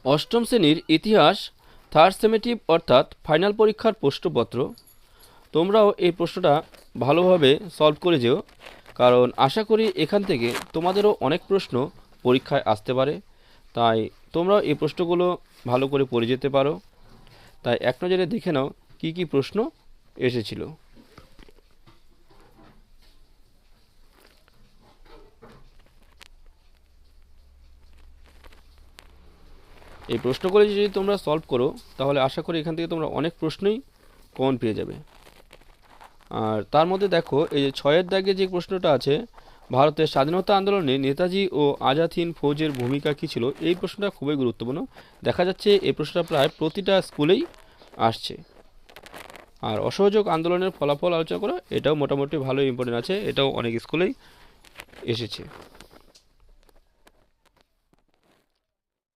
অষ্টম শ্রেণীর ইতিহাস থার্ড সেমেটিভ অর্থাৎ ফাইনাল পরীক্ষার প্রশ্নপত্র। তোমরাও এই প্রশ্নটা ভালোভাবে সলভ করে যেও, কারণ আশা করি এখান থেকে তোমাদেরও অনেক প্রশ্ন পরীক্ষায় আসতে পারে। তাই তোমরাও এই প্রশ্নগুলো ভালো করে পড়ে যেতে পারো। তাই এক নজরে দেখে নাও কি কি প্রশ্ন এসেছিল। এই প্রশ্নগুলো যদি তোমরা সলভ করো তাহলে আশা করি এখান থেকে তোমরা অনেক প্রশ্নই কমন পেয়ে যাবে। আর তার মধ্যে দেখো এই যে 6-এর দাগে যে প্রশ্নটা আছে, ভারতের স্বাধীনতা আন্দোলনে নেতাজি ও আজাদ হিন্দ ফৌজের ভূমিকা কী ছিল, এই প্রশ্নটা খুবই গুরুত্বপূর্ণ। দেখা যাচ্ছে এই প্রশ্নটা প্রায় প্রতিটা স্কুলেই আসছে। আর অসহযোগ আন্দোলনের ফলাফল আলোচনা করো, এটাও মোটামুটি ভালো ইম্পর্টেন্ট আছে, এটাও অনেক স্কুলেই এসেছে।